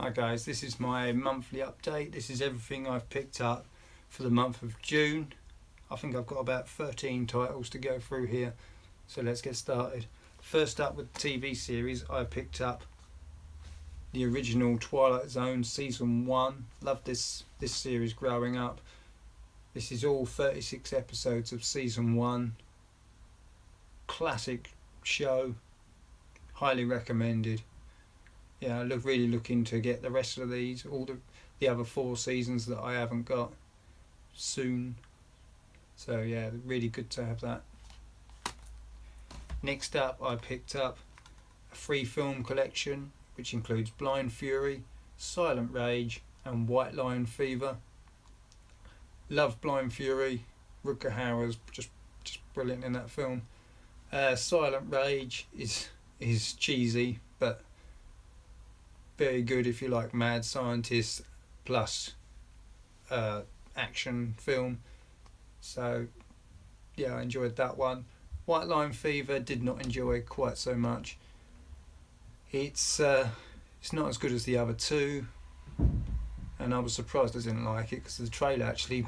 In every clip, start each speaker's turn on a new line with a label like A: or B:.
A: Hi guys, this is my monthly update. This is everything I've picked up for the month of June. I think I've got about 13 titles to go through here, so let's get started. First up with the TV series, I picked up the original Twilight Zone Season 1. Loved this series growing up. This is all 36 episodes of Season 1. Classic show, highly recommended. Yeah, really looking to get the rest of these, all the other 4 seasons that I haven't got soon. So yeah, really good to have that. Next up, I picked up a free film collection which includes Blind Fury, Silent Rage and White Line Fever. Love Blind Fury. Rutger Hauer's just brilliant in that film. Silent Rage is cheesy but very good if you like mad scientists plus action film. So yeah, I enjoyed that one. White Line Fever did not enjoy quite so much. It's not as good as the other 2, and I was surprised I didn't like it because the trailer actually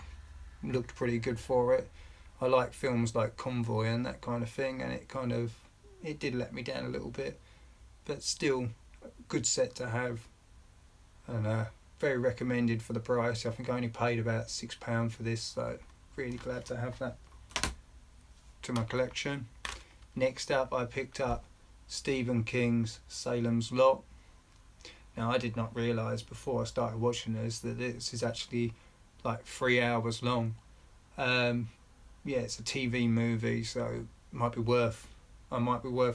A: looked pretty good for it. I like films like Convoy and that kind of thing, and it did let me down a little bit, but still good set to have, and very recommended for the price. I think I only paid about £6 for this, so really glad to have that to my collection. Next up, I picked up Stephen King's Salem's Lot. Now, I did not realise before I started watching this that this is actually like 3 hours long. Yeah, it's a TV movie, so it might be worth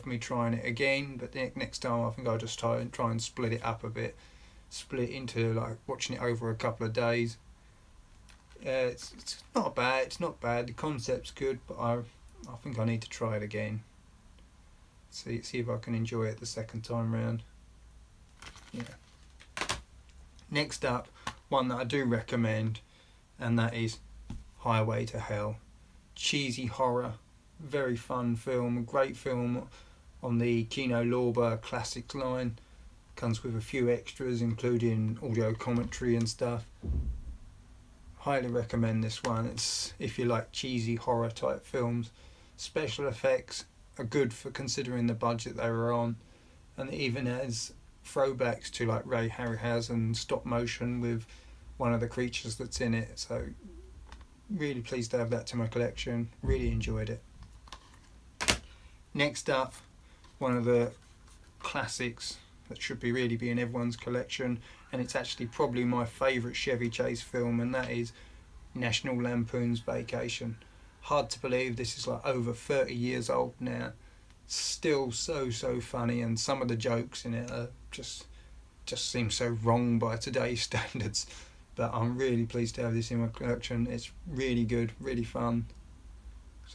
A: me trying it again, but next time I think I'll just try and split it up a bit, split into like watching it over a couple of days. It's not bad, the concept's good, but I think I need to try it again, see if I can enjoy it the second time round. Yeah. Next up, one that I do recommend, and that is Highway to Hell. Cheesy horror, very fun film, great film on the Kino Lorber Classics line. Comes with a few extras including audio commentary and stuff. Highly recommend this one. It's if you like cheesy horror type films. Special effects are good for considering the budget they were on, and it even has throwbacks to like Ray Harryhausen stop motion with one of the creatures that's in it. So really pleased to have that to my collection. Really enjoyed it. Next up, one of the classics that should really be in everyone's collection, and it's actually probably my favourite Chevy Chase film, and that is National Lampoon's Vacation. Hard to believe this is like over 30 years old now. Still so funny, and some of the jokes in it are just seem so wrong by today's standards. But I'm really pleased to have this in my collection. It's really good, really fun.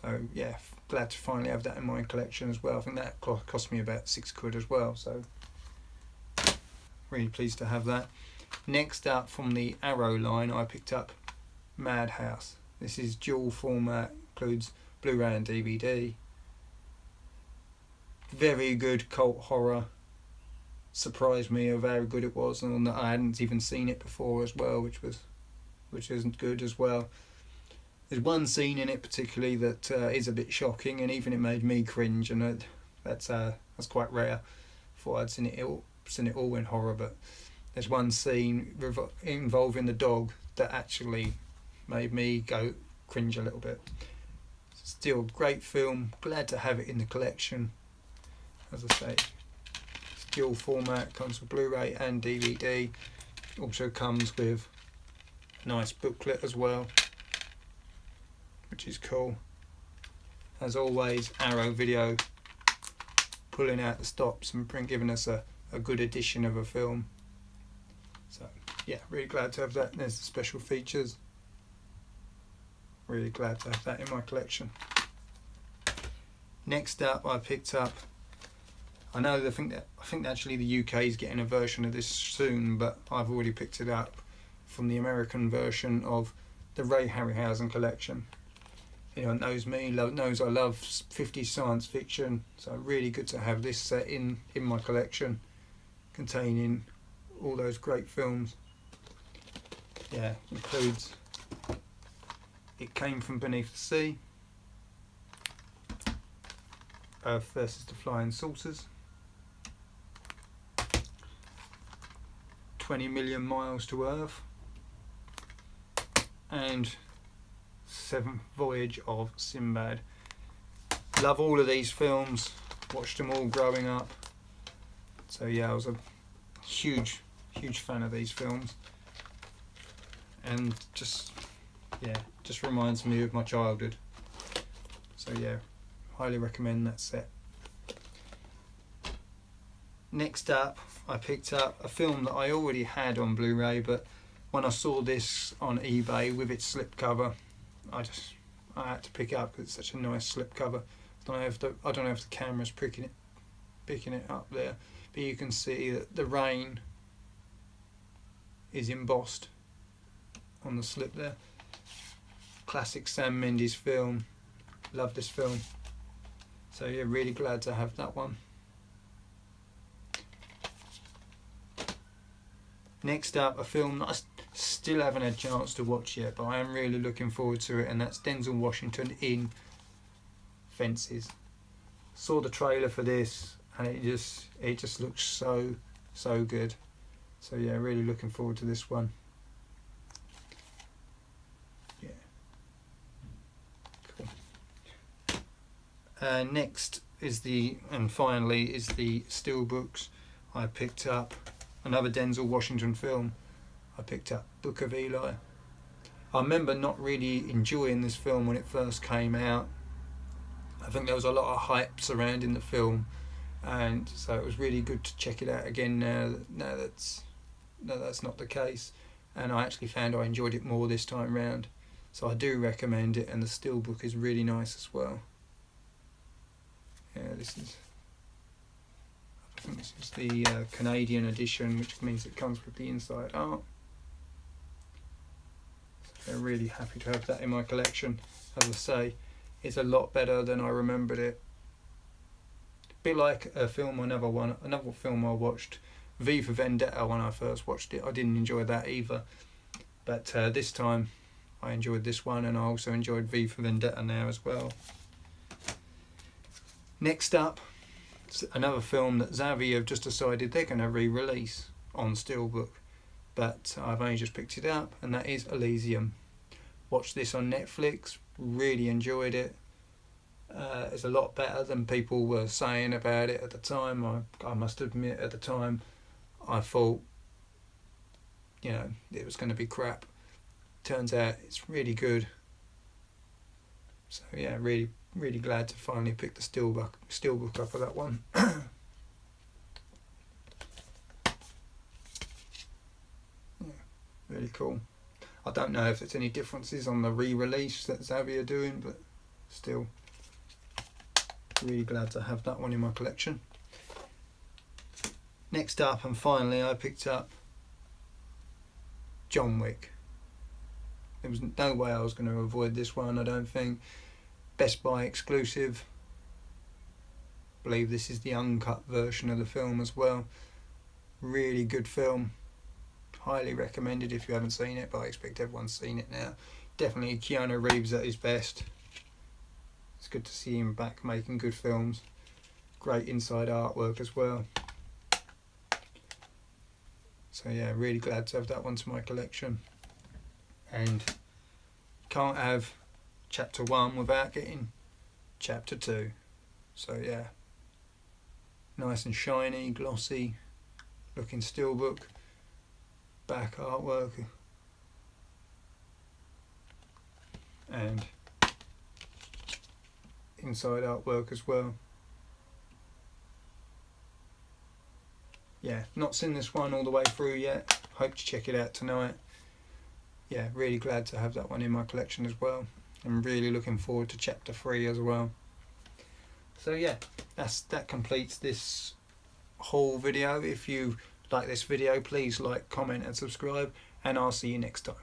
A: So yeah, glad to finally have that in my collection as well. I think that cost me about £6 as well, so really pleased to have that. Next up, from the Arrow line, I picked up Madhouse. This is dual format, includes Blu Ray and DVD. Very good cult horror. Surprised me of how good it was, and that I hadn't even seen it before as well, which isn't good as well. There's one scene in it particularly that is a bit shocking, and even it made me cringe, and that's quite rare. Thought I'd seen it all in horror, but there's one scene involving the dog that actually made me go cringe a little bit. Still great film, glad to have it in the collection. As I say, it's dual format, comes with Blu Ray and DVD. Also comes with a nice booklet as well, which is cool. As always, Arrow Video pulling out the stops and giving us a good edition of a film. So yeah, really glad to have that. There's the special features. Really glad to have that in my collection. Next up, I picked up, I think actually the UK is getting a version of this soon, but I've already picked it up from the American version of the Ray Harryhausen collection. Anyone knows me knows I love 50s science fiction, so really good to have this set in my collection, containing all those great films. Yeah, includes It Came From Beneath the Sea, Earth versus the Flying Saucers, 20 Million Miles to Earth, and Seventh Voyage of Sinbad. Love all of these films, watched them all growing up. So yeah, I was a huge fan of these films, and just reminds me of my childhood. So yeah, highly recommend that set. Next up, I picked up a film that I already had on Blu Ray, but when I saw this on eBay with its slipcover, I had to pick it up because it's such a nice slipcover. I don't know if the camera's picking it up there, but you can see that the rain is embossed on the slip there. Classic Sam Mendes film. Love this film. So yeah, really glad to have that one. Next up, a film that I still haven't had a chance to watch yet, but I am really looking forward to it, and that's Denzel Washington in Fences. Saw the trailer for this, and it just looks so good. So yeah, really looking forward to this one. Yeah. Cool. Next is finally the steelbooks. I picked up another Denzel Washington film. I picked up Book of Eli. I remember not really enjoying this film when it first came out. I think there was a lot of hype surrounding the film, and so it was really good to check it out again now that's not the case, and I actually found I enjoyed it more this time round. So I do recommend it, and the steelbook is really nice as well. Yeah, I think this is the Canadian edition, which means it comes with the inside art. So I'm really happy to have that in my collection. As I say, it's a lot better than I remembered it. A bit like another film I watched, V for Vendetta. When I first watched it, I didn't enjoy that either, but this time I enjoyed this one, and I also enjoyed V for Vendetta now as well. Next up, another film that Xavier have just decided they're going to re-release on steelbook, but I've only just picked it up, and that is Elysium. Watched this on Netflix, really enjoyed it. It's a lot better than people were saying about it at the time. I must admit, at the time I thought, it was going to be crap. Turns out it's really good. So yeah, really glad to finally pick the steelbook up for that one. Yeah, really cool. I don't know if there's any differences on the re-release that Xavier are doing, but still really glad to have that one in my collection. Next up, and finally, I picked up John Wick. There was no way I was going to avoid this one, I don't think. Best Buy exclusive. I believe this is the uncut version of the film as well. Really good film. Highly recommended if you haven't seen it, but I expect everyone's seen it now. Definitely Keanu Reeves at his best. It's good to see him back making good films. Great inside artwork as well. So yeah, really glad to have that one to my collection. And can't have chapter 1 without getting chapter 2. So yeah, nice and shiny, glossy looking steelbook, back artwork, and inside artwork as well. Yeah, not seen this one all the way through yet. Hope to check it out tonight. Yeah, really glad to have that one in my collection as well. I'm really looking forward to chapter 3 as well. So yeah, that completes this whole video. If you like this video, please like, comment and subscribe, and I'll see you next time.